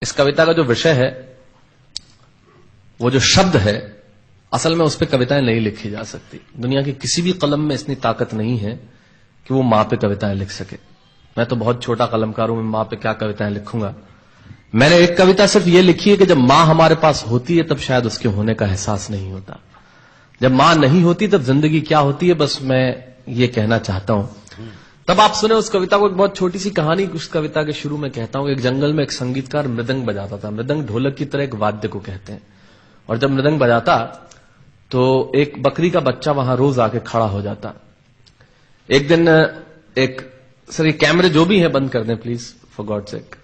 इस कविता का जो विषय है, वो जो शब्द है, असल में उस पर कविताएं नहीं लिखी जा सकती। दुनिया की किसी भी कलम में इतनी ताकत नहीं है कि वो मां पे कविताएं लिख सके। मैं तो बहुत छोटा कलमकार हूं, मैं मां पे क्या कविताएं लिखूंगा। मैंने एक कविता सिर्फ ये लिखी है कि जब मां हमारे पास होती है तब शायद उसके होने का एहसास नहीं होता। जब मां नहीं होती तब जिंदगी क्या होती है, बस मैं ये कहना चाहता हूं। तब आप सुने उस कविता को। एक बहुत छोटी सी कहानी उस कविता के शुरू में कहता हूं। एक जंगल में एक संगीतकार मृदंग बजाता था। मृदंग ढोलक की तरह एक वाद्य को कहते हैं। और जब मृदंग बजाता तो एक बकरी का बच्चा वहां रोज आके खड़ा हो जाता। एक दिन सर ये कैमरे जो भी हैं बंद कर दें प्लीज, फॉर गॉड सेक।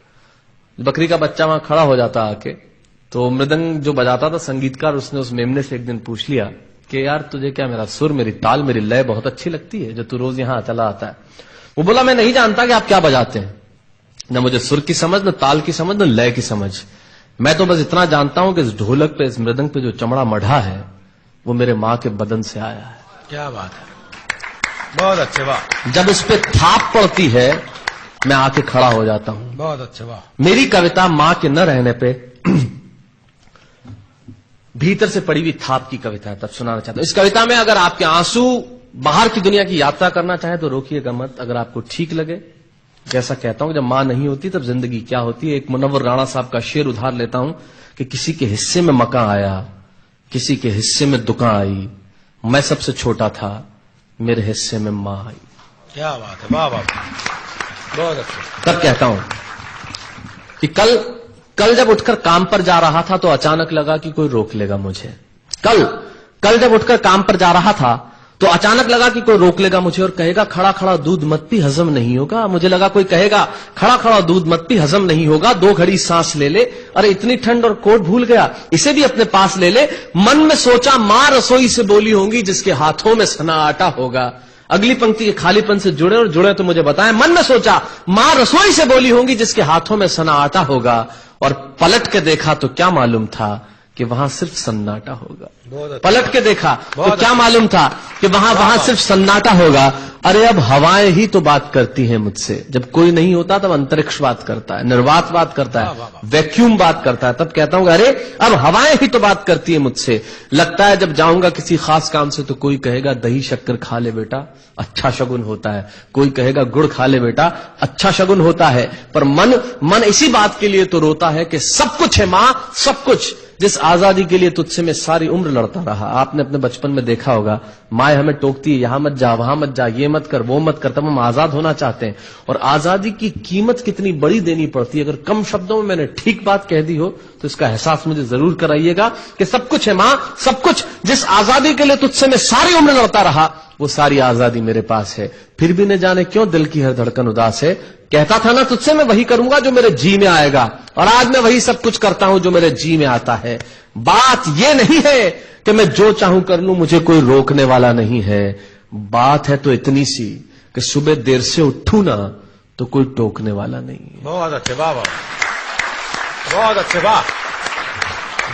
बकरी का बच्चा वहां खड़ा हो जाता आके, तो मृदंग जो बजाता था संगीतकार, उसने उस मेमने से एक दिन पूछ लिया कि यार तुझे क्या मेरा सुर, मेरी ताल, मेरी लय बहुत अच्छी लगती है जो तू रोज यहां चला आता है। वो बोला मैं नहीं जानता कि आप क्या बजाते हैं, न मुझे सुर की समझ, न ताल की समझ, न लय की समझ। मैं तो बस इतना जानता हूं कि इस ढोलक पे, इस मृदंग पे जो चमड़ा मढ़ा है वो मेरे मां के बदन से आया है। क्या बात है, बहुत अच्छे, वाह। जब उस पे थाप पड़ती है मैं आके खड़ा हो जाता हूं। बहुत अच्छे, वाह। मेरी कविता मां के न रहने पे भीतर से पड़ी हुई थाप की कविता है, तब सुनाना चाहता हूं। इस कविता में अगर आपके आंसू बाहर की दुनिया की यात्रा करना चाहे तो रोकिएगा मत। अगर आपको ठीक लगे, जैसा कहता हूं जब मां नहीं होती तब जिंदगी क्या होती है। एक मुनव्वर राणा साहब का शेर उधार लेता हूं कि किसी के हिस्से में मकान आया, किसी के हिस्से में दुकान आई, मैं सबसे छोटा था, मेरे हिस्से में मां आई। क्या बात है, वाह वाह, बहुत अच्छा। तब कहता हूं कि कल जब उठकर काम पर जा रहा था तो अचानक लगा कि कोई रोक लेगा मुझे। कल जब उठकर काम पर जा रहा था तो अचानक लगा कि कोई रोक लेगा मुझे और कहेगा खड़ा खड़ा दूध मत पी, हजम नहीं होगा। मुझे लगा कोई कहेगा खड़ा खड़ा दूध मत पी, हजम नहीं होगा, 2 घड़ी सांस ले ले, अरे इतनी ठंड और कोट भूल गया, इसे भी अपने पास ले ले। मन में सोचा मां रसोई से बोली होंगी जिसके हाथों में सना आटा होगा। अगली पंक्ति के खालीपन से जुड़े और जुड़े तो मुझे बताएं। मन में सोचा मां रसोई से बोली होंगी जिसके हाथों में सना आटा होगा, और पलट के देखा तो क्या मालूम था कि वहां सिर्फ सन्नाटा होगा। पलट के देखा तो क्या मालूम था कि वहां सिर्फ सन्नाटा होगा। अरे अब हवाएं ही तो बात करती हैं मुझसे। जब कोई नहीं होता तब अंतरिक्ष बात करता है, निर्वात बात करता है, वैक्यूम बात करता है। तब कहता हूं अरे अब हवाएं ही तो बात करती है मुझसे। लगता है जब जाऊंगा किसी खास काम से तो कोई कहेगा दही शक्कर खा ले बेटा, अच्छा शगुन होता है। कोई कहेगा गुड़ खा ले बेटा, अच्छा शगुन होता है। पर मन इसी बात के लिए तो रोता है कि सब कुछ है मां, सब कुछ, जिस आजादी के लिए तुझसे मैं सारी उम्र लड़ता रहा। आपने अपने बचपन में देखा होगा, माए हमें टोकती है, यहां मत जा, वहां मत जा, ये मत कर, वो मत कर, तब हम आजाद होना चाहते हैं। और आजादी की कीमत कितनी बड़ी देनी पड़ती है। अगर कम शब्दों में मैंने ठीक बात कह दी हो तो इसका एहसास मुझे जरूर कराइएगा कि सब कुछ है मां, सब कुछ, जिस आजादी के लिए तुझसे मैं सारी उम्र लड़ता रहा वो सारी आजादी मेरे पास है। फिर भी न जाने क्यों दिल की हर धड़कन उदास है। कहता था ना तुझसे मैं वही करूंगा जो मेरे जी में आएगा, और आज मैं वही सब कुछ करता हूं जो मेरे जी में आता है। बात यह नहीं है कि मैं जो चाहूं कर लूं, मुझे कोई रोकने वाला नहीं है। बात है तो इतनी सी कि सुबह देर से उठूं ना तो कोई टोकने वाला नहीं है। बहुत अच्छे, वाह वाह, बहुत अच्छे, वाह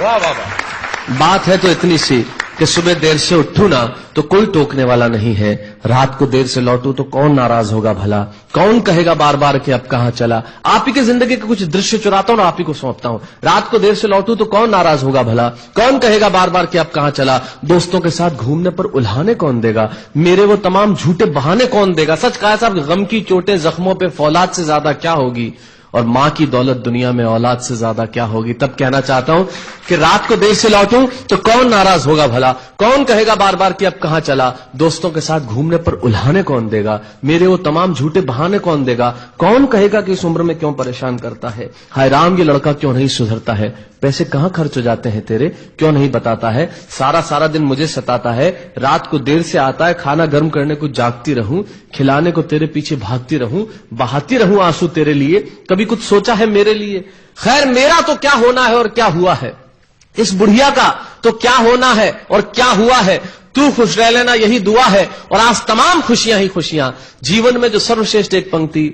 वाह वाह वाह। बात है तो इतनी सी कि सुबह देर से उठूं ना तो कोई टोकने वाला नहीं है। रात को देर से लौटूं तो कौन नाराज होगा भला, कौन कहेगा बार बार कि अब कहां चला। आप ही के जिंदगी के कुछ दृश्य चुराता हूं और आप ही को सौंपता हूं। रात को देर से लौटूं तो कौन नाराज होगा भला, कौन कहेगा बार बार कि अब कहां चला। दोस्तों के साथ घूमने पर उल्हाने कौन देगा, मेरे वो तमाम झूठे बहाने कौन देगा। सच कहा साहब, गम की चोटें जख्मों पे फौलाद से ज्यादा क्या होगी, और मां की दौलत दुनिया में औलाद से ज्यादा क्या होगी। तब कहना चाहता हूं कि रात को देर से लौटूं तो कौन नाराज होगा भला, कौन कहेगा बार बार कि अब कहां चला। दोस्तों के साथ घूमने पर उल्हाने कौन देगा, मेरे वो तमाम झूठे बहाने कौन देगा। कौन कहेगा कि इस उम्र में क्यों परेशान करता है। हाय राम, ये लड़का क्यों नहीं सुधरता है, पैसे कहां खर्च हो जाते हैं तेरे, क्यों नहीं बताता है। सारा दिन मुझे सताता है, रात को देर से आता है, खाना गर्म करने को जागती रहूं, खिलाने को तेरे पीछे भागती रहूं, बहाती रहूं आंसू तेरे लिए, कभी कुछ सोचा है मेरे लिए। खैर मेरा तो क्या होना है और क्या हुआ है, इस बुढ़िया का तो क्या होना है और क्या हुआ है। तू खुश रह लेना यही दुआ है, और आज तमाम खुशियां ही खुशियां। जीवन में जो सर्वश्रेष्ठ एक पंक्ति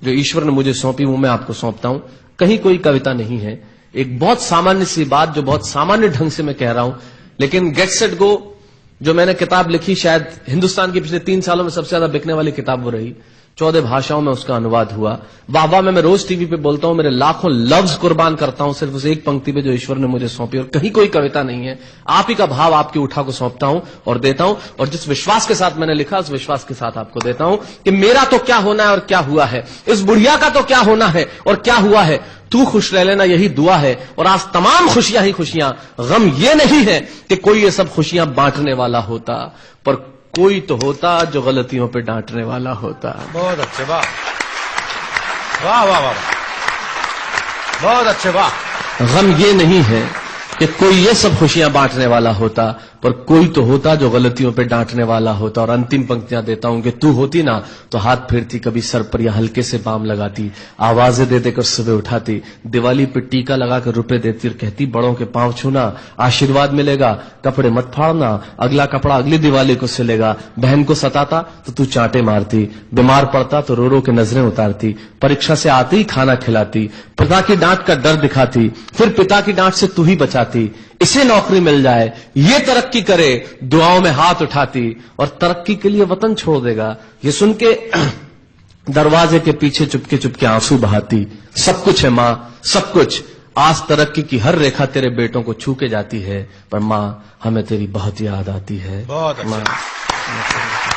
जो ईश्वर ने मुझे सौंपी वो मैं आपको सौंपता हूं। कहीं कोई कविता नहीं है, एक बहुत सामान्य सी बात जो बहुत सामान्य ढंग से मैं कह रहा हूं, लेकिन गेट सेट गो जो मैंने किताब लिखी, शायद हिंदुस्तान के पिछले 3 सालों में सबसे ज्यादा बिकने वाली किताब वो रही। 14 भाषाओं में उसका अनुवाद हुआ। वाह वाह में मैं रोज टीवी पे बोलता हूं, मेरे लाखों लफ्ज कुर्बान करता हूं सिर्फ उस एक पंक्ति पे जो ईश्वर ने मुझे सौंपी, और कहीं कोई कविता नहीं है, आप ही का भाव आपकी उठा को सौंपता हूं और देता हूं, और जिस विश्वास के साथ मैंने लिखा उस विश्वास के साथ आपको देता हूं कि मेरा तो क्या होना है और क्या हुआ है, इस बुढ़िया का तो क्या होना है और क्या हुआ है, तू खुश रह लेना यही दुआ है। और आज तमाम खुशियां ही खुशियां, गम ये नहीं है कि कोई ये सब खुशियां बांटने वाला होता, पर कोई तो होता जो गलतियों पे डांटने वाला होता। बहुत अच्छे, वाह वाह वाह वाह, बहुत अच्छे, वाह। गम ये नहीं है कि कोई ये सब खुशियां बांटने वाला होता, पर कोई तो होता जो गलतियों पे डांटने वाला होता। और अंतिम पंक्तियां देता हूं कि तू होती ना तो हाथ फेरती कभी सर पर या हल्के से बाम लगाती, आवाजें दे देकर सुबह उठाती, दिवाली पे टीका लगाकर रुपए देती और कहती बड़ों के पांव छूना आशीर्वाद मिलेगा, कपड़े मत फाड़ना अगला कपड़ा अगली दिवाली को सिलेगा, बहन को सताता तो तू चांटे मारती, बीमार पड़ता तो रो रो के नजरें उतारती, परीक्षा से आते ही खाना खिलाती, पिता की डांट का डर दिखाती, फिर पिता की डांट से तू ही बचाती, इसे नौकरी मिल जाए ये तरक्की करे दुआओं में हाथ उठाती, और तरक्की के लिए वतन छोड़ देगा ये सुन के दरवाजे के पीछे चुपके चुपके आंसू बहाती। सब कुछ है मां, सब कुछ, आज तरक्की की हर रेखा तेरे बेटों को छू के जाती है, पर मां हमें तेरी बहुत याद आती है। बहुत अच्छा।